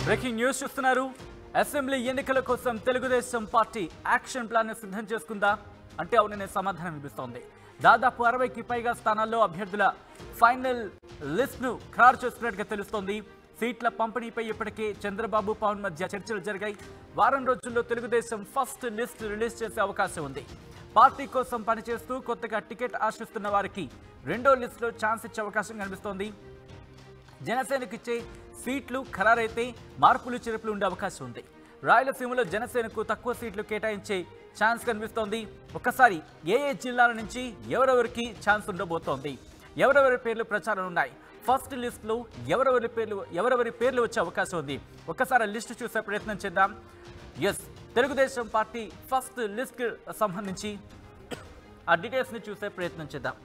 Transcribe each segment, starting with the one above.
Breaking news చూస్తున్నారు. Assembly ఎన్నికల కోసం తెలుగుదేశం పార్టీ యాక్షన్ ప్లాన్ సిద్ధం చేసుకుందా అంటే అవుననే సమాధానం ఇస్తోంది. దాదాపు 60కి పైగా స్థానాల్లో అభ్యర్థుల ఫైనల్ లిస్ట్ ను ఖరారు చేసుకున్నట్టుగా తెలుస్తోంది. సీట్ల పంపిణీపై ఇప్పటికే చంద్రబాబు పవన్ మధ్య చర్చలు జరిగాయి. వారం రోజుల్లో తెలుగుదేశం ఫస్ట్ లిస్ట్ రిలీజ్ చేసే అవకాశం ఉంది. పార్టీ కోసం పనిచేస్తూ కొత్తగా టికెట్ ఆశిస్తున్న వారికి రెండో లిస్టులో ఛాన్స్ ఇచ్చే అవకాశం కనిపిస్తోంది. జనసేనకు ఇచ్చే సీట్లు ఖరారైతే మార్పులు చేర్పులు ఉండే అవకాశం ఉంది. రాయలసీమలో జనసేనకు తక్కువ సీట్లు కేటాయించే ఛాన్స్ కనిపిస్తోంది. ఒక్కసారి ఏ జిల్లాల నుంచి ఎవరెవరికి ఛాన్స్ ఉండబోతోంది, ఎవరెవరి పేర్లు ప్రచారం ఉన్నాయి, ఫస్ట్ లిస్టులో ఎవరెవరి పేర్లు వచ్చే అవకాశం ఉంది. ఒక్కసారి లిస్టు చూసే ప్రయత్నం చేద్దాం. తెలుగుదేశం పార్టీ ఫస్ట్ లిస్ట్ సంబంధించి ఆ డీటెయిల్స్ని చూసే ప్రయత్నం చేద్దాం.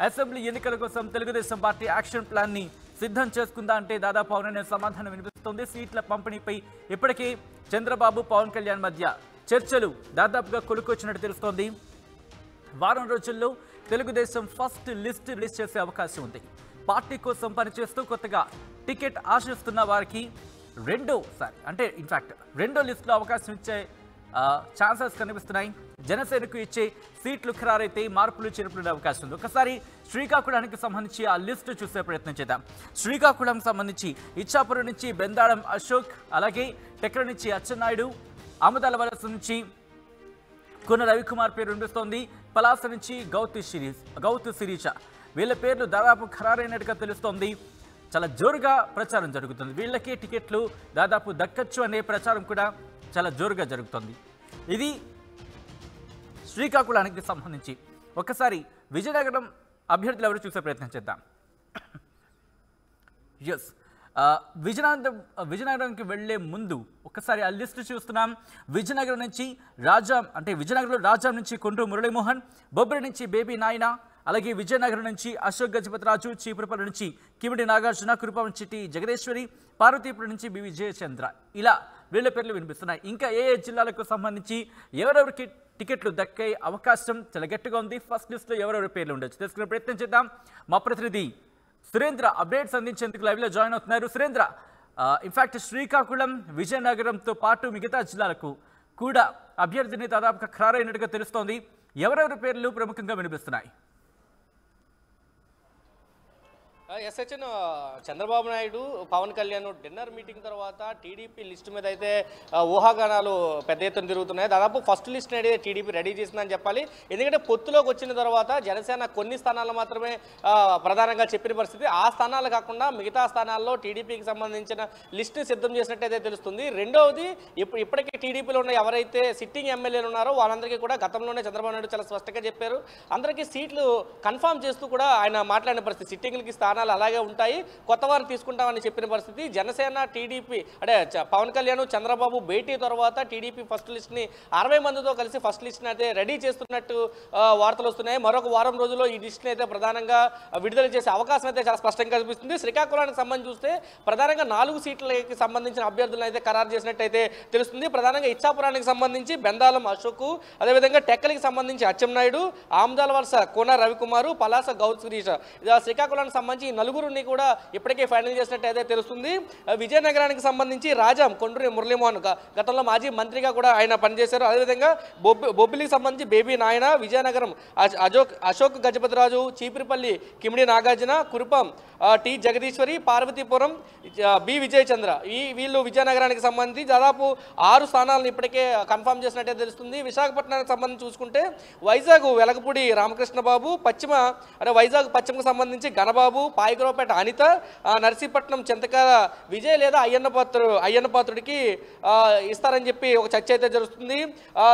అసెంబ్లీ ఎన్నికల కోసం తెలుగుదేశం పార్టీ యాక్షన్ ప్లాన్ ని సిద్ధం చేసుకుందా అంటే దాదాపు అవుననే సమాధానం వినిపిస్తోంది. సీట్ల పంపిణీపై ఇప్పటికే చంద్రబాబు పవన్ కళ్యాణ్ మధ్య చర్చలు దాదాపుగా కొలుకొచ్చినట్టు తెలుస్తోంది. వారం రోజుల్లో తెలుగుదేశం ఫస్ట్ లిస్ట్ రిలీజ్ చేసే అవకాశం ఉంది. పార్టీ కోసం పనిచేస్తూ కొత్తగా టికెట్ ఆశిస్తున్న వారికి రెండో లిస్టులో అవకాశం ఇచ్చే ఛాన్సెస్ కనిపిస్తున్నాయి. జనసేనకు ఇచ్చే సీట్లు ఖరారైతే మార్పులు చేర్పులు అవకాశం ఉంది. ఒకసారి శ్రీకాకుళానికి సంబంధించి ఆ లిస్టు చూసే ప్రయత్నం చేద్దాం. శ్రీకాకుళం సంబంధించి ఇచ్చాపురం నుంచి బెందాడం అశోక్, అలాగే టెక్ర నుంచి అచ్చెన్నాయుడు, ఆముదాల వలస నుంచి కొన రవికుమార్ పేరు వినిపిస్తోంది. పలాస నుంచి గౌతు శిరీష వీళ్ళ పేర్లు దాదాపు ఖరారైనట్టుగా తెలుస్తోంది. చాలా జోరుగా ప్రచారం జరుగుతుంది. వీళ్ళకే టికెట్లు దాదాపు దక్కచ్చు అనే ప్రచారం కూడా చాలా జోరుగా జరుగుతుంది. ఇది శ్రీకాకుళానికి సంబంధించి. ఒకసారి విజయనగరం అభ్యర్థులు ఎవరు చూసే ప్రయత్నం చేద్దాం. విజయనగరంకి వెళ్లే ముందు ఒకసారి ఆ లిస్టు చూస్తున్నాం. విజయనగరం నుంచి విజయనగరంలో రాజాం నుంచి కొండ్రు మురళీమోహన్, బొబ్బరి నుంచి బేబీ నాయన, అలాగే విజయనగరం నుంచి అశోక్ గజపతిరాజు, చీపురపల్లి నుంచి కిమిడి నాగార్జున, కురుపాం చిట్టి జగదీశ్వరి, పార్వతీపురం నుంచి బి విజయచంద్ర, ఇలా వీళ్ళ పేర్లు వినిపిస్తున్నాయి. ఇంకా ఏ జిల్లాలకు సంబంధించి ఎవరెవరికి టికెట్లు దక్కే అవకాశం చాలా గట్టిగా ఉంది, ఫస్ట్ లిస్ట్లో ఎవరెవరి పేర్లు ఉండొచ్చు తెలుసుకునే ప్రయత్నం చేద్దాం. మా ప్రతినిధి సురేంద్ర అప్డేట్స్ అందించేందుకు లైవ్లో జాయిన్ అవుతున్నారు. సురేంద్ర, ఇన్ఫాక్ట్ శ్రీకాకుళం, విజయనగరంతో పాటు మిగతా జిల్లాలకు కూడా అభ్యర్థిని దాదాపుగా ఖరారైనట్టుగా తెలుస్తోంది. ఎవరెవరి పేర్లు ప్రముఖంగా వినిపిస్తున్నాయి? ఎస్హెచ్ఎన్ చంద్రబాబు నాయుడు పవన్ కళ్యాణ్ డిన్నర్ మీటింగ్ తర్వాత టీడీపీ లిస్ట్ మీద అయితే ఊహాగానాలు పెద్ద ఎత్తున తిరుగుతున్నాయి. దాదాపు ఫస్ట్ లిస్ట్ అనేది టీడీపీ రెడీ చేసిందని చెప్పాలి. ఎందుకంటే పొత్తులోకి వచ్చిన తర్వాత జనసేన కొన్ని స్థానాలు మాత్రమే ప్రధానంగా చెప్పిన పరిస్థితి. ఆ స్థానాలు కాకుండా మిగతా స్థానాల్లో టీడీపీకి సంబంధించిన లిస్ట్ని సిద్ధం చేసినట్టయితే తెలుస్తుంది. రెండవది, ఇప్పటికీ టీడీపీలో ఉన్న ఎవరైతే సిట్టింగ్ ఎమ్మెల్యేలు ఉన్నారో వాళ్ళందరికీ కూడా గతంలోనే చంద్రబాబు నాయుడు చాలా స్పష్టంగా చెప్పారు. అందరికీ సీట్లు కన్ఫర్మ్ చేస్తూ కూడా ఆయన మాట్లాడిన పరిస్థితి. సిట్టింగ్లకి స్థానాలు అలాగే ఉంటాయి, కొత్త వారిని తీసుకుంటామని చెప్పిన పరిస్థితి. జనసేన టీడీపీ అంటే పవన్ కళ్యాణ్ చంద్రబాబు భేటీ తర్వాత టీడీపీ ఫస్ట్ లిస్ట్ని 60 మందితో కలిసి ఫస్ట్ లిస్ట్ని అయితే రెడీ చేస్తున్నట్టు వార్తలు వస్తున్నాయి. మరొక వారం రోజుల్లో ఈ లిస్ట్ని అయితే ప్రధానంగా విడుదల చేసే అవకాశం అయితే చాలా స్పష్టంగా కనిపిస్తుంది. శ్రీకాకుళానికి సంబంధించి చూస్తే ప్రధానంగా 4 సీట్లకి సంబంధించిన అభ్యర్థులను అయితే ఖరారు చేసినట్టయితే తెలుస్తుంది. ప్రధానంగా ఇచ్చాపురానికి సంబంధించి బెందాలం అశోక్, అదేవిధంగా టెక్కలికి సంబంధించి అచ్చెన్నాయుడు, ఆముదాల వలస కోన రవికుమారు, పలాస గౌతు శిరీష, శ్రీకాకుళానికి సంబంధించి నలుగురిని కూడా ఇప్పటికే ఫైనల్ చేసినట్టు అయితే తెలుస్తుంది. విజయనగరానికి సంబంధించి రాజాం కొండ్రు మురళీమోహన్ గతంలో మాజీ మంత్రిగా కూడా ఆయన పనిచేశారు. అదేవిధంగా బొబ్బిలికి సంబంధించి బేబీ నాయన, విజయనగరం అశోక్ గజపతిరాజు, చీపురిపల్లి కిమిడి నాగార్జున, కురుపాం టి జగదీశ్వరి, పార్వతీపురం బి విజయచంద్ర, వీళ్ళు విజయనగరానికి సంబంధించి దాదాపు 6 స్థానాలను ఇప్పటికే కన్ఫర్మ్ చేసినట్టే తెలుస్తుంది. విశాఖపట్నానికి సంబంధించి చూసుకుంటే వైజాగ్ వెలగపూడి రామకృష్ణబాబు, వైజాగ్ పశ్చిమకు సంబంధించి గణబాబు, పాయకరావుపేట అనిత, నర్సీపట్నం చింతకాల విజయ్ లేదా అయ్యన్నపాత్రుడికి ఇస్తారని చెప్పి ఒక చర్చ అయితే జరుగుతుంది.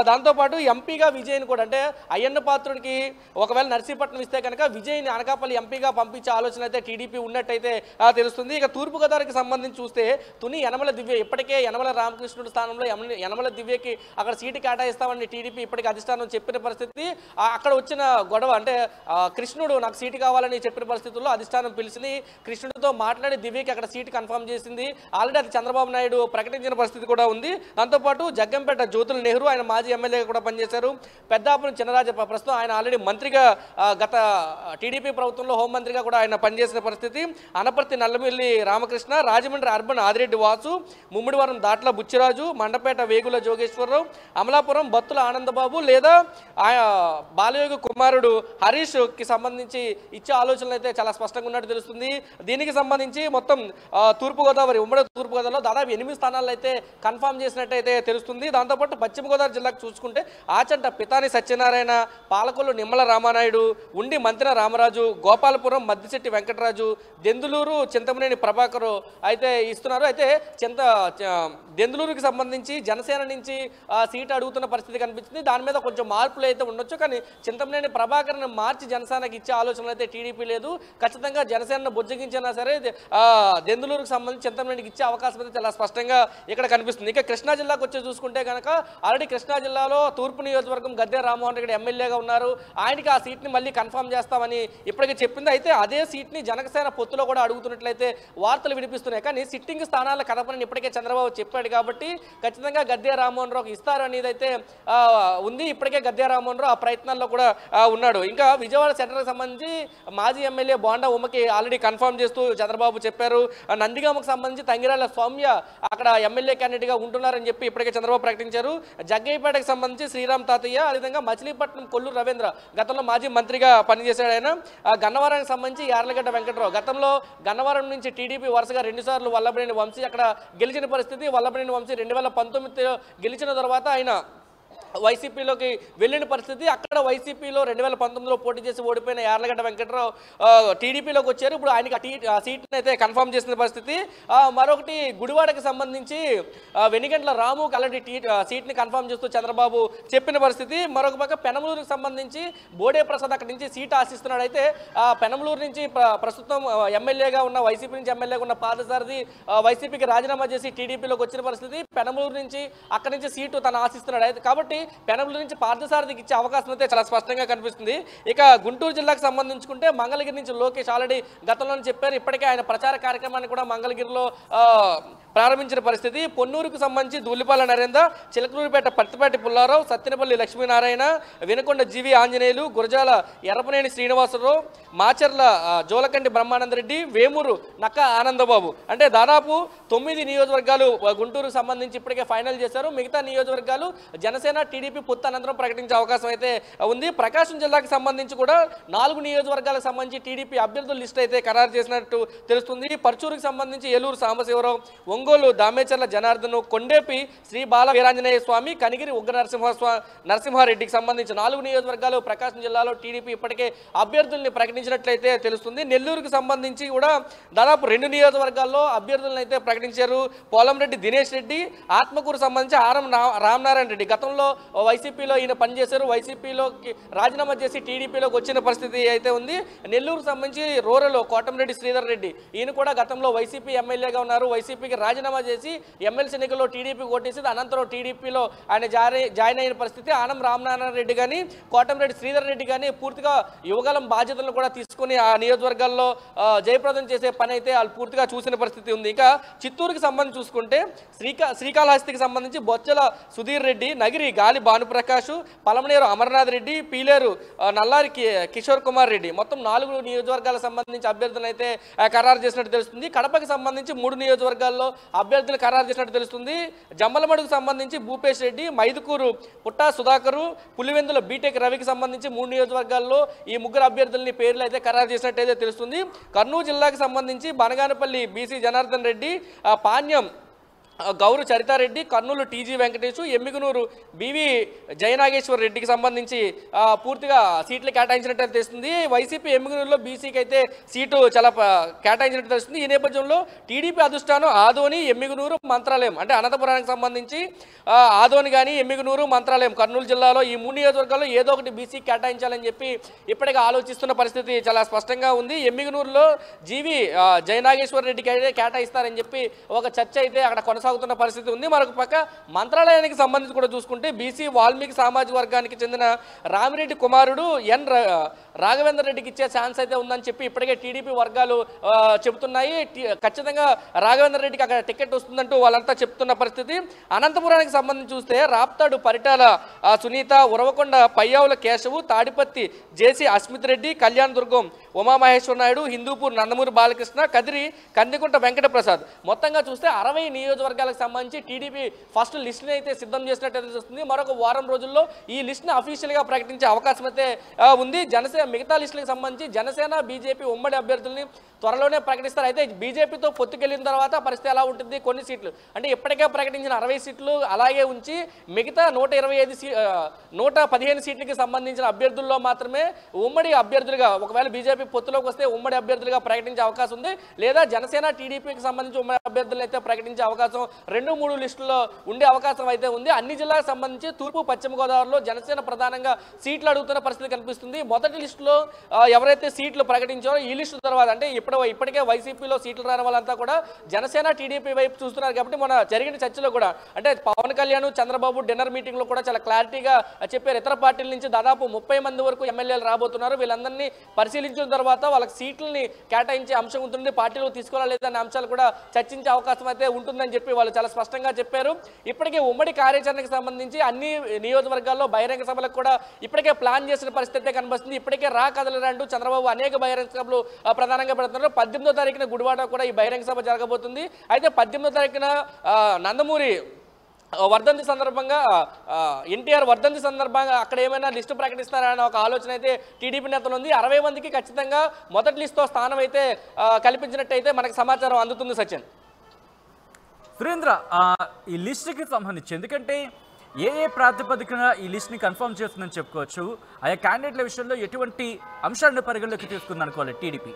దాంతోపాటు ఎంపీగా విజయ్ని కూడా, అంటే అయ్యన్నపాత్రుడికి ఒకవేళ నర్సీపట్నం ఇస్తే కనుక విజయ్ని అనకాపల్లి ఎంపీగా పంపించే ఆలోచన అయితే టీడీపీ ఉన్నట్టయితే తెలుస్తుంది. ఇక తూర్పుగోదావరికి సంబంధించి చూస్తే తుని యనమల దివ్య, ఇప్పటికే యనమల రామకృష్ణుడి స్థానంలో యనమల దివ్యకి అక్కడ సీటు కేటాయిస్తామని టీడీపీ ఇప్పటికే అధిష్టానం చెప్పిన పరిస్థితి. అక్కడ వచ్చిన గొడవ, అంటే కృష్ణుడు నాకు సీటు కావాలని చెప్పిన పరిస్థితుల్లో అధిష్టానం అధిష్టానం పిలిచింది, కృష్ణుడితో మాట్లాడి దివ్యకి అక్కడ సీట్ కన్ఫర్మ్ చేసింది. ఆల్రెడీ అది చంద్రబాబు నాయుడు ప్రకటించిన పరిస్థితి కూడా ఉంది. దాంతోపాటు జగ్గంపేట జ్యోతుల నెహ్రూ ఆయన మాజీ ఎమ్మెల్యేగా కూడా పనిచేశారు. పెద్దాపురం చినరాజప్ప ప్రస్తుతం ఆయన ఆల్రెడీ మంత్రిగా గత టీడీపీ ప్రభుత్వంలో హోంమంత్రిగా కూడా ఆయన పనిచేసిన పరిస్థితి. అనపర్తి నల్లమిల్లి రామకృష్ణ, రాజమండ్రి అర్బన్ ఆదిరెడ్డి వాసు, ముమ్మిడివరం దాట్ల బుచ్చిరాజు, మండపేట వేగుల జోగేశ్వరరావు, అమలాపురం బత్తుల ఆనందబాబు లేదా బాలయోగి కుమారుడు హరీష్కి సంబంధించి ఇచ్చే ఆలోచనలు అయితే చాలా స్పష్టంగా ఉన్నట్టు తెలుస్తుంది. దీనికి సంబంధించి మొత్తం తూర్పుగోదావరి ఉమ్మడి తూర్పుగోదావరిలో దాదాపు 8 స్థానాల్లో అయితే కన్ఫామ్ చేసినట్టయితే తెలుస్తుంది. దాంతోపాటు పశ్చిమ గోదావరి జిల్లాకు చూసుకుంటే ఆచంట పితాని సత్యనారాయణ, పాలకొల్లు నిమ్మల రామానాయుడు, ఉండి మంతిన రామరాజు, గోపాలపురం మద్దిశెట్టి వెంకటరాజు, దెందులూరు చింతమనేని ప్రభాకరు అయితే ఇస్తున్నారు. అయితే దెందులూరుకి సంబంధించి జనసేన నుంచి సీటు అడుగుతున్న పరిస్థితి కనిపించింది. దాని మీద కొంచెం మార్పులు అయితే ఉండొచ్చు, కానీ చింతమనేని ప్రభాకర్ని మార్చి జనసేనకి ఇచ్చే ఆలోచనలు అయితే టీడీపీ లేదు. ఖచ్చితంగా జనసేనను బుజ్జగించినా సరే దెందులూరుకు సంబంధించి చింతమనేనికి ఇచ్చే అవకాశం అయితే చాలా స్పష్టంగా ఇక్కడ కనిపిస్తుంది. ఇక కృష్ణా జిల్లాకు వచ్చి చూసుకుంటే కనుక ఆల్రెడీ కృష్ణా జిల్లాలో తూర్పు నియోజకవర్గం గద్దె రామ్మోహన్ రెడ్డి ఎమ్మెల్యేగా ఉన్నారు. ఆయనకి ఆ సీట్ని మళ్ళీ కన్ఫర్మ్ చేస్తామని ఇప్పటికే చెప్పింది. అయితే అదే సీట్ని జనసేన పొత్తులో కూడా అడుగుతున్నట్లయితే వార్తలు వినిపిస్తున్నాయి. కానీ సిట్టింగ్ స్థానాల కదపని ఇప్పటికే చంద్రబాబు చెప్పాడు కాబట్టి ఖచ్చితంగా గద్దె రామ్మోహన్ రావుకి ఇస్తారు అనేది అయితే ఉంది. ఇప్పటికే గద్దె రామ్మోహన్ రావు ఆ ప్రయత్నాల్లో కూడా ఉన్నాడు. ఇంకా విజయవాడ సెంటర్కి సంబంధించి మాజీ ఎమ్మెల్యే బోండా ఉమ్మకి ఆల్రెడీ కన్ఫర్మ్ చేస్తూ చంద్రబాబు చెప్పారు. నందిగామకు సంబంధించి తంగిరాల సౌమ్య అక్కడ ఎమ్మెల్యే క్యాండిడేట్గా ఉంటున్నారని చెప్పి ఇప్పటికే చంద్రబాబు ప్రకటించారు. జగ్గయ్యపేటకు సంబంధించి శ్రీరామ్ తాతయ్య, అదేవిధంగా మచిలీపట్నం కొల్లూరు రవీంద్ర గతంలో మాజీ మంత్రిగా పనిచేశాడు ఆయన. గన్నవరానికి సంబంధించి యార్లగడ్డ వెంకటరావు, గతంలో గన్నవరం నుంచి టీడీపీ వరుసగా 2 సార్లు వల్లభనేని వంశీ అక్కడ గెలిచిన పరిస్థితి. వల్లభనేని వంశీ 2019 గెలిచిన తర్వాత ఆయన వైసీపీలోకి వెళ్ళిన పరిస్థితి. అక్కడ వైసీపీలో 2019లో పోటీ చేసి ఓడిపోయిన యార్లగడ్డ వెంకటరావు టీడీపీలోకి వచ్చారు. ఇప్పుడు ఆయనకి ఆ సీట్ని అయితే కన్ఫర్మ్ చేసిన పరిస్థితి. మరొకటి గుడివాడకి సంబంధించి వెనిగంట్ల రాముకి అలాంటి సీట్ని కన్ఫర్మ్ చేస్తూ చంద్రబాబు చెప్పిన పరిస్థితి. మరొక పక్క పెనమలూరుకి సంబంధించి బోడే ప్రసాద్ అక్కడి నుంచి సీట్ ఆశిస్తున్నాడు. అయితే పెనమలూరు నుంచి ప్రస్తుతం ఎమ్మెల్యేగా ఉన్న వైసీపీ నుంచి ఎమ్మెల్యేగా ఉన్న పాదసారథి వైసీపీకి రాజీనామా చేసి టీడీపీలోకి వచ్చిన పరిస్థితి. పెనమలూరు నుంచి అక్కడి నుంచి సీటు తను ఆశిస్తున్నాడు. అయితే కాబట్టి పెనమలూరు నుంచి పార్థసారథికి ఇచ్చే అవకాశం అయితే చాలా స్పష్టంగా కనిపిస్తుంది. ఇక గుంటూరు జిల్లాకు సంబంధించుకుంటే మంగళగిరి నుంచి లోకేష్ ఆల్రెడీ గతంలోనే చెప్పారు. ఇప్పటికే ఆయన ప్రచార కార్యక్రమాన్ని కూడా మంగళగిరిలో ప్రారంభించిన పరిస్థితి. పొన్నూరుకు సంబంధించి దూలిపాల నరేంద్ర, చిలకలూరుపేట పత్తిపాటి పుల్లారావు, సత్తెనపల్లి లక్ష్మీనారాయణ, వినకొండ జీవి ఆంజనేయులు, గురజాల ఎర్రపనేని శ్రీనివాసరావు, మాచర్ల జోలకంటి బ్రహ్మానందరెడ్డి, వేమూరు నక్క ఆనందబాబు. అంటే దాదాపు 9 నియోజకవర్గాలు గుంటూరుకు సంబంధించి ఇప్పటికే ఫైనల్ చేశారు. మిగతా నియోజకవర్గాలు జనసేన టీడీపీ పొత్తు అనంతరం ప్రకటించే అవకాశం అయితే ఉంది. ప్రకాశం జిల్లాకు సంబంధించి కూడా 4 నియోజకవర్గాలకు సంబంధించి టీడీపీ అభ్యర్థుల లిస్ట్ అయితే ఖరారు చేసినట్టు తెలుస్తుంది. పర్చూరుకు సంబంధించి ఏలూరు సాంబశివరావు, ఒంగోలు దామేచర్ల జనార్దను, కొండేపి శ్రీ బాల వీరాంజనేయ స్వామి, కనిగిరి ఉగ్ర నరసింహారెడ్డికి సంబంధించి 4 నియోజకవర్గాలు ప్రకాశం జిల్లాలో టీడీపీ ఇప్పటికే అభ్యర్థుల్ని ప్రకటించినట్లయితే తెలుస్తుంది. నెల్లూరుకు సంబంధించి కూడా దాదాపు 2 నియోజకవర్గాల్లో అభ్యర్థులను అయితే ప్రకటించారు. పోలంరెడ్డి దినేష్ రెడ్డి, ఆత్మకూరు సంబంధించి ఆరం రామనారాయణ రెడ్డి. గతంలో వైసీపీలో ఈయన పనిచేశారు. వైసీపీలోకి రాజీనామా చేసి టీడీపీలోకి వచ్చిన పరిస్థితి అయితే ఉంది. నెల్లూరుకు సంబంధించి రూరల్ కోటంరెడ్డి శ్రీధర్ రెడ్డి, ఈయన కూడా గతంలో వైసీపీ ఎమ్మెల్యేగా ఉన్నారు. వైసీపీకి రాజీనామా చేసి ఎమ్మెల్సీ ఎన్నికల్లో టీడీపీ ఓటేసి అనంతరం టీడీపీలో ఆయన జాయిన్ అయిన పరిస్థితి. ఆనం రామనారాయణ రెడ్డి కానీ కోటంరెడ్డి శ్రీధర్ రెడ్డి కానీ పూర్తిగా యువగలం బాధ్యతలను కూడా తీసుకుని ఆ నియోజకవర్గాల్లో జయప్రదం చేసే పని అయితే వాళ్ళు పూర్తిగా చూసిన పరిస్థితి ఉంది. ఇక చిత్తూరుకి సంబంధించి చూసుకుంటే శ్రీకాళహస్తికి సంబంధించి బొచ్చల సుధీర్ రెడ్డి, నగిరి గాలి భానుప్రకాష్, పలమనేరు అమర్నాథ్ రెడ్డి, పీలేరు నల్లారి కిషోర్ కుమార్ రెడ్డి, మొత్తం 4 నియోజకవర్గాలకు సంబంధించి అభ్యర్థులను అయితే ఖరారు చేసినట్టు తెలుస్తుంది. కడపకి సంబంధించి 3 నియోజకవర్గాల్లో అభ్యర్థులు ఖరారు చేసినట్టు తెలుస్తుంది. జమ్మలమడుకు సంబంధించి భూపేష్ రెడ్డి, మైదుకూరు పుట్టా సుధాకరు, పులివెందుల బీటెక్ రవికి సంబంధించి 3 నియోజకవర్గాల్లో ఈ 3 అభ్యర్థులని పేర్లు అయితే ఖరారు చేసినట్టయితే తెలుస్తుంది. కర్నూలు జిల్లాకు సంబంధించి Banaganapalle BC Janardhan Reddy, Panyam Gouru Charitha Reddy, Kurnool TG Venkatesh, Yemmiganur BV Jayanageswar రెడ్డికి సంబంధించి పూర్తిగా సీట్లు కేటాయించినట్టు తెలుస్తుంది. వైసీపీ ఎమ్మిగనూరులో బీసీకి అయితే సీటు చాలా కేటాయించినట్టు తెలుస్తుంది. ఈ నేపథ్యంలో టీడీపీ అధిష్టానం ఆదోని, ఎమ్మిగనూరు, మంత్రాలయం అంటే అనంతపురానికి సంబంధించి ఆదోని కానీ ఎమ్మిగనూరు, మంత్రాలయం కర్నూలు జిల్లాలో ఈ 3 నియోజకవర్గాల్లో ఏదో ఒకటి బీసీకి కేటాయించాలని చెప్పి ఇప్పటికే ఆలోచిస్తున్న పరిస్థితి చాలా స్పష్టంగా ఉంది. ఎమ్మిగనూరులో జీవి జయనాగేశ్వర్ రెడ్డికి అయితే కేటాయిస్తారని చెప్పి ఒక చర్చ అయితే అక్కడ కొనసాగుతున్న పరిస్థితి ఉంది. మరొక పక్క మంత్రాలయానికి సంబంధించి కూడా చూసుకుంటే బీసీ వాల్మీకి సామాజిక వర్గానికి చెందిన రామిరెడ్డి కుమారుడు రాఘవేంద్ర రెడ్డికి ఇచ్చే ఛాన్స్ అయితే ఉందని చెప్పి ఇప్పటికే టీడీపీ వర్గాలు చెబుతున్నాయి. ఖచ్చితంగా రాఘవేంద్ర రెడ్డికి అక్కడ టికెట్ వస్తుందంటూ వాళ్ళంతా చెప్తున్న పరిస్థితి. అనంతపురానికి సంబంధించి చూస్తే రాప్తాడు పరిటాల సునీత, ఉరవకొండ పయ్యావుల కేశవు, తాడిపత్తి జేసీ అస్మిత్ రెడ్డి, కళ్యాణ్ దుర్గం ఉమామహేశ్వర నాయుడు, హిందూపూర్ నందమూరి బాలకృష్ణ, కదిరి కందికుంట వెంకటప్రసాద్, మొత్తంగా చూస్తే 60 నియోజకవర్గాలకు సంబంధించి టీడీపీ ఫస్ట్ లిస్ట్ని అయితే సిద్ధం చేసినట్టు తెలుస్తుంది. మరొక వారం రోజుల్లో ఈ లిస్ట్ని అఫీషియల్గా ప్రకటించే అవకాశం అయితే ఉంది. మిగతా లిస్టులకు సంబంధించి జనసేన బీజేపీ ఉమ్మడి అభ్యర్థుల్ని త్వరలోనే ప్రకటిస్తారు. అయితే బీజేపీతో పొత్తుకెళ్ళిన తర్వాత పరిస్థితి ఎలా ఉంటుంది? కొన్ని సీట్లు అంటే ఇప్పటికే ప్రకటించిన 60 సీట్లు అలాగే ఉంచి మిగతా 115 సీట్లకి సంబంధించిన అభ్యర్థుల్లో మాత్రమే ఉమ్మడి అభ్యర్థులుగా, ఒకవేళ బీజేపీ పొత్తులోకి వస్తే ఉమ్మడి అభ్యర్థులుగా ప్రకటించే అవకాశం ఉంది. లేదా జనసేన టీడీపీకి సంబంధించి ఉమ్మడి అభ్యర్థులు అయితే ప్రకటించే అవకాశం 2-3 లిస్టుల్లో ఉండే అవకాశం అయితే ఉంది. అన్ని జిల్లాలకు సంబంధించి తూర్పు పశ్చిమ గోదావరిలో జనసేన ప్రధానంగా సీట్లు అడుగుతున్న పరిస్థితి కనిపిస్తుంది. మొదటి లిస్టులో ఎవరైతే సీట్లు ప్రకటించారో ఈ లిస్టు తర్వాత అంటే ఇప్పటికే వైసీపీలో సీట్లు రాని వాళ్ళంతా కూడా జనసేన టీడీపీ వైపు చూస్తున్నారు. కాబట్టి మన జరిగిన చర్చలో కూడా అంటే పవన్ కళ్యాణ్ చంద్రబాబు డిన్నర్ మీటింగ్ లో కూడా చాలా క్లారిటీగా చెప్పారు. ఇతర పార్టీల నుంచి దాదాపు 30 మంది వరకు ఎమ్మెల్యేలు రాబోతున్నారు. వీళ్ళందరినీ పరిశీలించిన తర్వాత వాళ్ళకి సీట్లని కేటాయించే అంశం ఉంటుంది, పార్టీలో తీసుకోవాలి లేదనే అంశాలు కూడా చర్చించే అవకాశం అయితే ఉంటుందని చెప్పి వాళ్ళు చాలా స్పష్టంగా చెప్పారు. ఇప్పటికే ఉమ్మడి కార్యాచరణకు సంబంధించి అన్ని నియోజకవర్గాల్లో బహిరంగ సభలకు కూడా ఇప్పటికే ప్లాన్ చేసిన పరిస్థితి కనిపిస్తుంది. ఇప్పటికే కదలరంటూ చంద్రబాబు అనేక బహిరంగ సభలు ప్రధానంగా పెడుతున్నారు. 18వ తారీఖున గుడివాడ కూడా ఈ బహిరంగ సభ జరగబోతుంది. అయితే 18వ తారీఖున నందమూరి వర్ధంతి సందర్భంగా ఎన్టీఆర్ వర్ధంతి సందర్భంగా అక్కడ ఏమైనా లిస్టు ప్రకటిస్తారనే ఒక ఆలోచన అయితే టీడీపీ నేతలు ఉంది. 60 మందికి ఖచ్చితంగా మొదటి లిస్టులో స్థానం అయితే కల్పించినట్టయితే మనకు సమాచారం అందుతుంది. సచిన్, సురేంద్ర, ఈ లిస్టుకి సంబంధించి ఎందుకంటే ఏ ప్రాతిపదికన ఈ లిస్ట్ని కన్ఫర్మ్ చేస్తుందని చెప్పుకోవచ్చు? ఆయా క్యాండిడేట్ల విషయంలో ఎటువంటి అంశాలను పరిగణలోకి తీసుకుంది అనుకోవాలి టీడీపీ?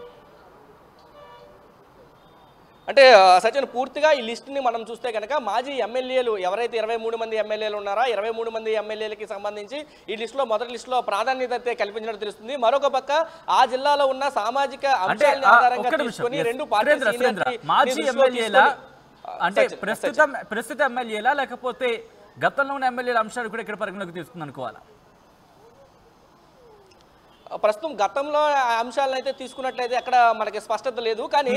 అంటే సచిన్, పూర్తిగా ఈ లిస్టుని మనం చూస్తే కనుక మాజీ ఎమ్మెల్యేలు ఎవరైతే 23 మంది ఎమ్మెల్యేలు ఉన్నారో 23 మంది ఎమ్మెల్యేలకి సంబంధించి ఈ లిస్టులో మొదటి లిస్టులో ప్రాధాన్యత అయితే కల్పించినట్టు తెలుస్తుంది. మరొక పక్క ఆ జిల్లాలో ఉన్న సామాజిక అంశాలను ఆధారంగా తీసుకొని రెండు పార్టీలు మాజీ ఎమ్మెల్యేల అంటే ప్రస్తుత ఎమ్మెల్యేలా లేకపోతే గతంలో ఉన్న ఎమ్మెల్యేల అంశాలు కూడా ఇక్కడ పరిగణలోకి తీసుకుంది అనుకోవాలా? ప్రస్తుతం గతంలో అంశాలను అయితే తీసుకున్నట్లయితే అక్కడ మనకి స్పష్టత లేదు. కానీ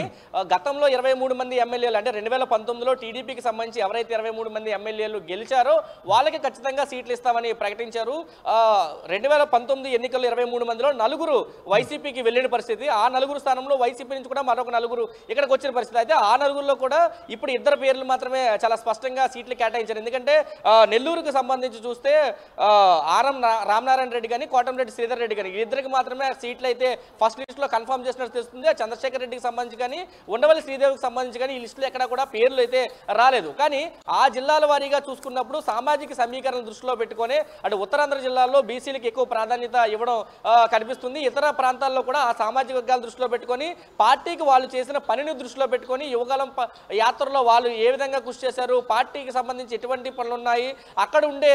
గతంలో 23 మంది ఎమ్మెల్యేలు అంటే 2019లో టీడీపీకి సంబంధించి ఎవరైతే 23 మంది ఎమ్మెల్యేలు గెలిచారో వాళ్ళకి ఖచ్చితంగా సీట్లు ఇస్తామని ప్రకటించారు. 2019 ఎన్నికల్లో 23 మందిలో 4 వైసీపీకి వెళ్ళిన పరిస్థితి. ఆ 4 స్థానంలో వైసీపీ నుంచి కూడా మరొక 4 ఇక్కడికి వచ్చిన పరిస్థితి. అయితే ఆ 4లో కూడా ఇప్పుడు 2 పేర్లు మాత్రమే చాలా స్పష్టంగా సీట్లు కేటాయించారు. ఎందుకంటే నెల్లూరుకు సంబంధించి చూస్తే ఆర్ఎం రామనారాయణ రెడ్డి కానీ కోటంరెడ్డి శ్రీధర్ రెడ్డి కానీ ఇద్దరికి మాత్రమే సీట్లు అయితే ఫస్ట్ లిస్ట్ లో కన్ఫర్మ్ చేసినట్టు తెలుస్తుంది. చంద్రశేఖర్ రెడ్డికి సంబంధించి కానీ ఉండవల్లి శ్రీదేవికి సంబంధించి కానీ ఈ లిస్టులో ఎక్కడ కూడా పేర్లు అయితే రాలేదు. కానీ ఆ జిల్లాల వారీగా చూసుకున్నప్పుడు సామాజిక సమీకరణ దృష్టిలో పెట్టుకొని అటు ఉత్తరాంధ్ర జిల్లాల్లో బీసీలకు ఎక్కువ ప్రాధాన్యత ఇవ్వడం కనిపిస్తుంది. ఇతర ప్రాంతాల్లో కూడా ఆ సామాజిక వర్గాల దృష్టిలో పెట్టుకొని పార్టీకి వాళ్ళు చేసిన పనిని దృష్టిలో పెట్టుకొని యువగలం యాత్రలో వాళ్ళు ఏ విధంగా కృషి చేశారు, పార్టీకి సంబంధించి ఎటువంటి పనులు ఉన్నాయి, అక్కడ ఉండే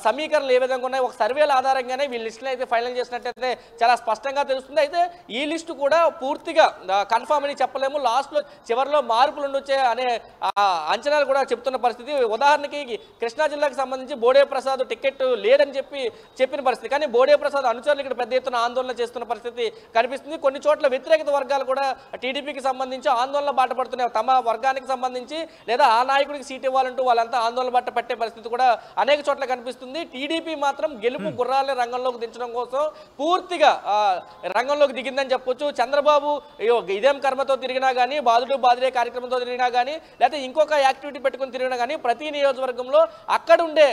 సమీకరణలు ఏ విధంగా ఉన్నాయి, ఒక సర్వేల ఆధారంగానే వీళ్ళ లిస్టులు అయితే ఫైనల్ చేసినట్టయితే చాలా స్పష్టంగా తెలుస్తుంది. అయితే ఈ లిస్టు కూడా పూర్తిగా కన్ఫర్మ్ అని చెప్పలేము. లాస్ట్లో చివరిలో మార్పులు ఉండొచ్చే అనే అంచనాలు కూడా చెప్తున్న పరిస్థితి. ఉదాహరణకి కృష్ణా జిల్లాకు సంబంధించి బోడే ప్రసాద్ టికెట్ లేదని చెప్పిన పరిస్థితి. కానీ బోడే ప్రసాద్ అనుచరులు ఇక్కడ పెద్ద ఎత్తున ఆందోళన చేస్తున్న పరిస్థితి కనిపిస్తుంది. కొన్ని చోట్ల వ్యతిరేకత వర్గాలు కూడా టీడీపీకి సంబంధించి ఆందోళన బాట పడుతున్నాయి. తమ వర్గానికి సంబంధించి లేదా ఆ నాయకుడికి సీట్ ఇవ్వాలంటూ వాళ్ళంతా ఆందోళన బాట పట్టే పరిస్థితి కూడా అనేక చోట్ల కనిపిస్తుంది. టీడీపీ మాత్రం గెలుపు గుర్రాలని రంగంలోకి దించడం కోసం పూర్తిగా రంగంలోకి దిగిందని చెప్పొచ్చు. చంద్రబాబు ఇదేం కర్మతో తిరిగినా కానీ, బాదుడే కార్యక్రమంతో తిరిగినా కానీ, లేకపోతే ఇంకొక యాక్టివిటీ పెట్టుకుని తిరిగినా కానీ ప్రతి నియోజకవర్గంలో అక్కడ ఉండే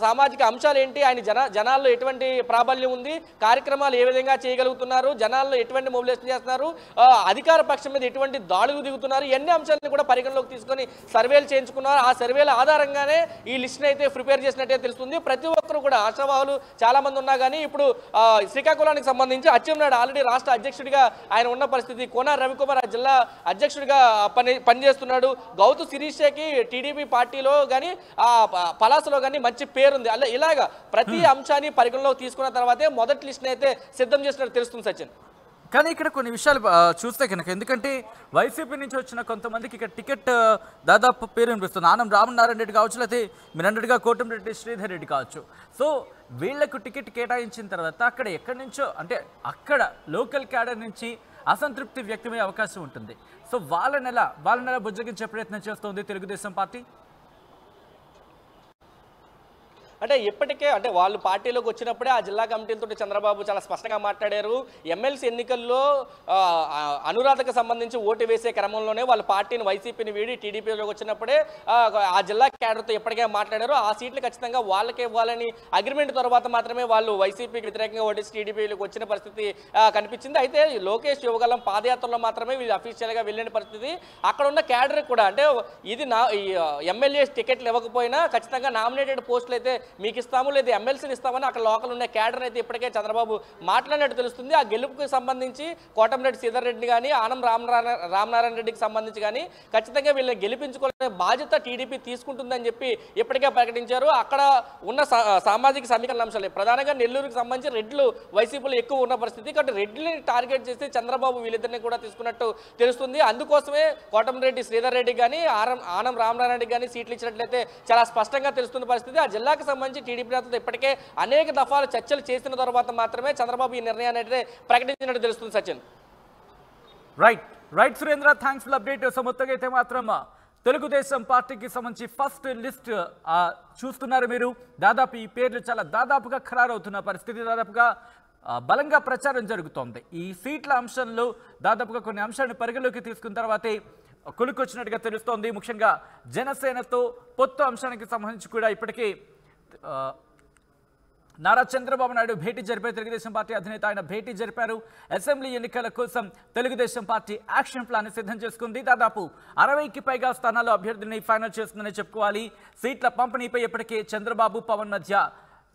సామాజిక అంశాలు ఏంటి, ఆయన జనాల్లో ఎటువంటి ప్రాబల్యం ఉంది, కార్యక్రమాలు ఏ విధంగా చేయగలుగుతున్నారు, జనాల్లో ఎటువంటి మొబిలైజేషన్ చేస్తున్నారు, అధికార పక్షం మీద ఎటువంటి దాడులు దిగుతున్నారు, ఎన్ని అంశాలను కూడా పరిగణలోకి తీసుకొని సర్వేలు చేయించుకున్నారు. ఆ సర్వేల ఆధారంగానే ఈ లిస్ట్ని అయితే ప్రిపేర్ చేసినట్టే తెలుస్తుంది. ప్రతి ఒక్కరు కూడా ఆశావాహులు చాలా మంది ఉన్నా కానీ ఇప్పుడు శ్రీకాకుళానికి సంబంధించి అచ్చెన్నాయుడు ఆల్రెడీ రాష్ట్ర అధ్యక్షుడిగా ఆయన ఉన్న పరిస్థితి. కోన రవికుమార్ ఆ జిల్లా అధ్యక్షుడిగా పనిచేస్తున్నాడు. గౌతు శిరీషకి టీడీపీ పార్టీలో కానీ పలాసలో కానీ మంచి పేరుంది. అలా ఇలాగా ప్రతి అంశాన్ని పరిగణలోకి తీసుకున్న తర్వాతే మొదటి లిస్ట్ని అయితే సిద్ధం చేసినట్టు తెలుస్తుంది. సచిన్, కానీ ఇక్కడ కొన్ని విషయాలు చూస్తే కనుక, ఎందుకంటే వైసీపీ నుంచి వచ్చిన కొంతమందికి ఇక్కడ టికెట్ దాదాపు పేరు వినిపిస్తుంది. ఆనం రామనారాయణ రెడ్డి కావచ్చు, లేకపోతే మీరు అన్నట్టుగా కోటమిరెడ్డి శ్రీధర్ రెడ్డి కావచ్చు. సో వీళ్లకు టికెట్ కేటాయించిన తర్వాత అక్కడ ఎక్కడి నుంచో, అంటే అక్కడ లోకల్ క్యాడర్ నుంచి అసంతృప్తి వ్యక్తమయ్యే అవకాశం ఉంటుంది. సో వాళ్ళ బుజ్జగించే ప్రయత్నం చేస్తోంది తెలుగుదేశం పార్టీ. అంటే ఇప్పటికే అంటే వాళ్ళు పార్టీలోకి వచ్చినప్పుడే ఆ జిల్లా కమిటీలతో చంద్రబాబు చాలా స్పష్టంగా మాట్లాడారు. ఎమ్మెల్సీ ఎన్నికల్లో అనురాధకు సంబంధించి ఓటు వేసే క్రమంలోనే వాళ్ళ పార్టీని వైసీపీని వీడి టీడీపీలోకి వచ్చినప్పుడే ఆ జిల్లా క్యాడర్తో ఇప్పటికే మాట్లాడారు. ఆ సీట్లు ఖచ్చితంగా వాళ్ళకే ఇవ్వాలని అగ్రిమెంట్ తర్వాత మాత్రమే వాళ్ళు వైసీపీకి వ్యతిరేకంగా ఓటేసి టీడీపీలోకి వచ్చిన పరిస్థితి కనిపించింది. అయితే లోకేష్ యువగలం పాదయాత్రలో మాత్రమే వీళ్ళు అఫీషియల్గా వెళ్ళిన పరిస్థితి. అక్కడ ఉన్న క్యాడర్ కూడా అంటే ఇది ఎమ్మెల్యే టికెట్లు ఇవ్వకపోయినా ఖచ్చితంగా నామినేటెడ్ పోస్టులు అయితే మీకు ఇస్తాము, లేదా ఎమ్మెల్సీని ఇస్తామని అక్కడ లోకల్ ఉన్న క్యాడర్ అయితే ఇప్పటికే చంద్రబాబు మాట్లాడినట్టు తెలుస్తుంది. ఆ గెలుపుకి సంబంధించి కోటమిరెడ్డి శ్రీధర్ రెడ్డి కానీ, ఆనం రామనారాయణ రెడ్డికి సంబంధించి కానీ ఖచ్చితంగా వీళ్ళని గెలిపించుకోవాలనే బాధ్యత టీడీపీ తీసుకుంటుందని చెప్పి ఇప్పటికే ప్రకటించారు. అక్కడ ఉన్న సామాజిక సమీకరణ అంశాలు ప్రధానంగా నెల్లూరుకి సంబంధించి రెడ్లు వైసీపీలో ఎక్కువ ఉన్న పరిస్థితి. కాబట్టి రెడ్లని టార్గెట్ చేసి చంద్రబాబు వీళ్ళిద్దరిని కూడా తీసుకున్నట్టు తెలుస్తుంది. అందుకోసమే కోటమిరెడ్డి శ్రీధర్ రెడ్డి కానీ, ఆనం రామనారాయణ రెడ్డి కానీ సీట్లు ఇచ్చినట్లయితే చాలా స్పష్టంగా తెలుస్తున్న పరిస్థితి. ఆ జిల్లాకు సంబంధించి టీడీపీ నేతలతో ఇప్పటికే అనేక దఫాలు చర్చలు చేసిన తర్వాత మాత్రమే చంద్రబాబు ఈ నిర్ణయాన్ని అయితే ప్రకటించినట్టు తెలుస్తుంది. Sachin. Right Surendra, thanks for update. So మొత్తంగా అయితే మాత్రం తెలుగుదేశం పార్టీకి సంబంధించి ఫస్ట్ లిస్ట్ చూస్తున్నారు మీరు. దాదాపు ఈ పేర్లు చాలా దాదాపుగా ఖరారవుతున్న పరిస్థితి, దాదాపుగా బలంగా ప్రచారం జరుగుతోంది. ఈ సీట్ల అంశంలో దాదాపుగా కొన్ని అంశాలను పరిగణలోకి తీసుకున్న తర్వాతే కొలుకొచ్చినట్టుగా తెలుస్తోంది. ముఖ్యంగా జనసేనతో పొత్తు అంశానికి సంబంధించి కూడా ఇప్పటికే నారా చంద్రబాబు నాయుడు భేటీ జరిపారు. తెలుగుదేశం పార్టీ అధినేత ఆయన భేటీ జరిపారు. అసెంబ్లీ ఎన్నికల కోసం తెలుగుదేశం పార్టీ యాక్షన్ ప్లాన్ సిద్ధం చేసుకుంది. దాదాపు 60కి పైగా స్థానాల్లో అభ్యర్థిని ఫైనల్ చేస్తుందని చెప్పుకోవాలి. సీట్ల పంపిణీపై ఇప్పటికే చంద్రబాబు పవన్ మధ్య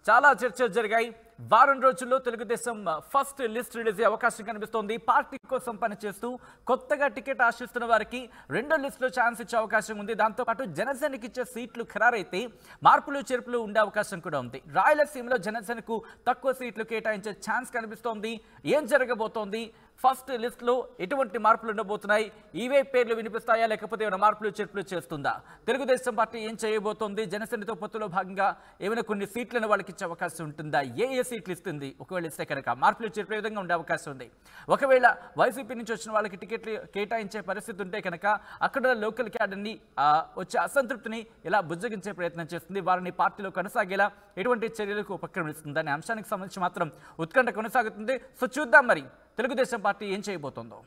చాలా చర్చలు జరిగాయి. వారం రోజుల్లో తెలుగుదేశం ఫస్ట్ లిస్ట్ రిలీజ్ అయ్యే అవకాశం కనిపిస్తోంది. పార్టీ కోసం పనిచేస్తూ కొత్తగా టికెట్ ఆశిస్తున్న వారికి రెండో లిస్టులో ఛాన్స్ ఇచ్చే అవకాశం ఉంది. దాంతోపాటు జనసేనకి ఇచ్చే సీట్లు ఖరారైతే మార్పులు చేర్పులు ఉండే అవకాశం కూడా ఉంది. రాయలసీమలో జనసేనకు తక్కువ సీట్లు కేటాయించే ఛాన్స్ కనిపిస్తోంది. ఏం జరగబోతోంది, ఫస్ట్ లిస్టులో ఎటువంటి మార్పులు ఉండబోతున్నాయి, ఇవే పేర్లు వినిపిస్తాయా లేకపోతే ఏమైనా మార్పులు చేర్పులు చేస్తుందా, తెలుగుదేశం పార్టీ ఏం చేయబోతోంది, జనసేనతో పొత్తులో భాగంగా ఏమైనా కొన్ని సీట్లను వాళ్ళకి ఇచ్చే అవకాశం ఉంటుందా, ఏ సీట్లు ఇస్తుంది, ఒకవేళ ఇస్తే కనుక మార్పులు చేర్పుల విధంగా ఉండే అవకాశం ఉంది. ఒకవేళ వైసీపీ నుంచి వచ్చిన వాళ్ళకి టికెట్లు కేటాయించే పరిస్థితి ఉంటే కనుక అక్కడ లోకల్ క్యాడర్ని వచ్చే అసంతృప్తిని ఇలా బుజ్జగించే ప్రయత్నం చేస్తుంది. వారిని పార్టీలో కొనసాగేలా ఎటువంటి చర్యలకు ఉపక్రమిస్తుంది అనే అంశానికి సంబంధించి మాత్రం ఉత్కంఠ కొనసాగుతుంది. సో చూద్దాం మరి తెలుగుదేశం పార్టీ ఏం చేయబోతోందో.